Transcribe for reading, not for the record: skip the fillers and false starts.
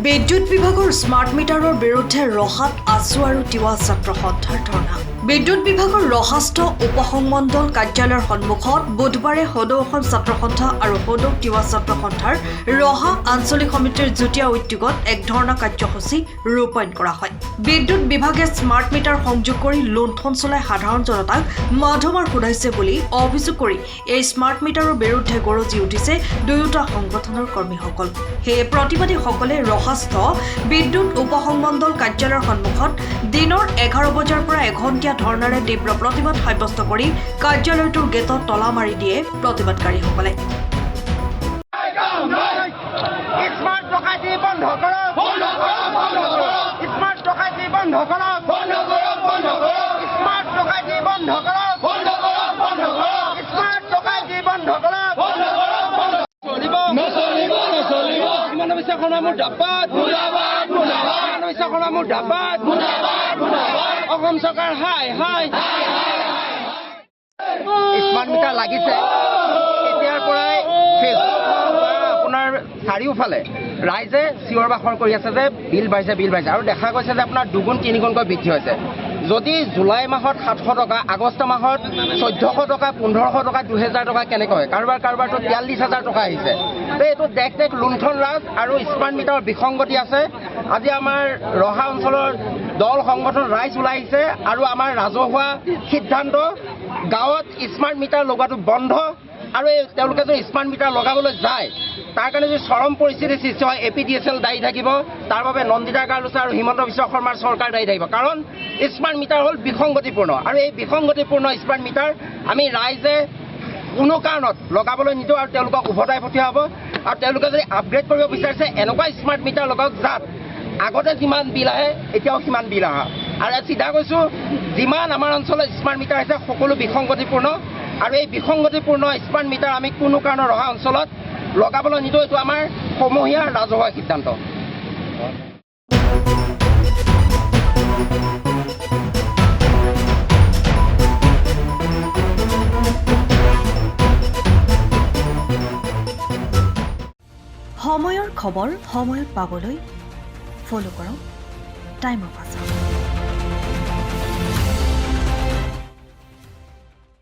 বিদ্যুৎ বিভাগৰ স্মাৰ্ট মিটাৰৰ বিৰুদ্ধে ৰহাত আছু আৰু তিৱা ছাত্ৰ সন্থাৰ ধৰ্ণা। বিদ্যুৎ বিভাগৰ ৰহাস্থ উপসংমণ্ডল কাৰ্যালয়ৰ সন্মুখত বুধবাৰে সদৌ অসম ছাত্ৰ সন্থা আৰু সদৌ তিৱা ছাত্ৰ সন্থাৰ ৰহা আঞ্চলিক সমিতিৰ যুটীয়া উদ্যোগত এক ধৰ্ণা কাৰ্যসূচী ৰূপায়ণ কৰা হয়। বিদ্যুৎ বিভাগে স্মাৰ্ট মিটাৰ সংযোগ কৰি লুণ্ঠন চলাই সাধাৰণ জনতাক মাধমাৰ সোধাইছে বুলি অভিযোগ কৰি এই স্মাৰ্ট মিটাৰৰ বিৰুদ্ধে গৰজি উঠিছে দুয়োটা সংগঠনৰ কৰ্মীসকল। সেয়ে প্ৰতিবাদীসকলে ৰহাস্থ বিদ্যুৎ উপসংমণ্ডল কাৰ্যালয়ৰ সন্মুখত দিনৰ 11 বজাৰ পৰা এঘণ্টীয়া ধৰ্ণাৰে তীব্ৰ প্ৰতিবাদ সাব্যস্ত কৰি কাৰ্যালয়টোৰ গেটত তলা মাৰি দিয়ে প্ৰতিবাদকাৰীসকলে। অসম চৰকাৰ হাই হাই স্মাৰ্ট মিটাৰ লাগিছে এতিয়াৰ পৰাই আপোনাৰ চাৰিওফালে ৰাইজে চিঞৰ বাখৰ কৰি আছে যে বিল বাঢ়িছে আৰু দেখা গৈছে যে আপোনাৰ দুগুণ তিনিগুণকৈ বৃদ্ধি হৈছে। যদি জুলাই মাহত 700 টকা, আগষ্ট মাহত 1400 টকা, 1500 টকা, 2000 টকা কেনেকৈ হয়, কাৰোবাৰতো 43,000 টকা আহিছে। এইটো দেশ লুণ্ঠন ৰাজ আৰু স্মাৰ্ট মিটাৰৰ বিসংগতি আছে। আজি আমাৰ ৰহা অঞ্চলৰ দল সংগঠন ৰাইজ ওলাই আহিছে আৰু আমাৰ ৰাজহুৱা সিদ্ধান্ত গাঁৱত স্মাৰ্ট মিটাৰ লগোৱাটো বন্ধ আৰু তেওঁলোকে যদি স্মাৰ্ট মিটাৰ লগাবলৈ যায় তাৰ কাৰণে যদি চৰম পৰিস্থিতিৰ সৃষ্টি হয় APDSL দায়ী থাকিব, তাৰ বাবে নন্দিতা গাৰ্লছা আৰু হিমন্ত বিশ্ব শৰ্মাৰ চৰকাৰ দায়ী থাকিব। কাৰণ স্মাৰ্ট মিটাৰ হ'ল বিসংগতিপূৰ্ণ আৰু এই বিসংগতিপূৰ্ণ স্মাৰ্ট মিটাৰ আমি ৰাইজে কোনো কাৰণত লগাবলৈ নিদিওঁ আৰু তেওঁলোকক উভতাই পঠিওৱা হ'ব। আৰু তেওঁলোকে যদি আপগ্ৰেড কৰিব বিচাৰিছে এনেকুৱা স্মাৰ্ট মিটাৰ লগাওক যাত আগতে যিমান বিল আহে এতিয়াও সিমান বিল আহা। আৰু চিধা কৈছোঁ, যিমান আমাৰ অঞ্চলত স্মাৰ্ট মিটাৰ আছে সকলো বিসংগতিপূৰ্ণ আৰু এই বিসংগতিপূৰ্ণ স্মাৰ্ট মিটাৰ আমি কোনো কাৰণত ৰহা অঞ্চলত লগাবলৈ নিদিওঁ। এইটো আমাৰ সমূহীয়া ৰাজহুৱা সিদ্ধান্ত। সময়ৰ খবৰ সময়ত পাবলৈ ফলো কৰক টাইম অফ আছাম।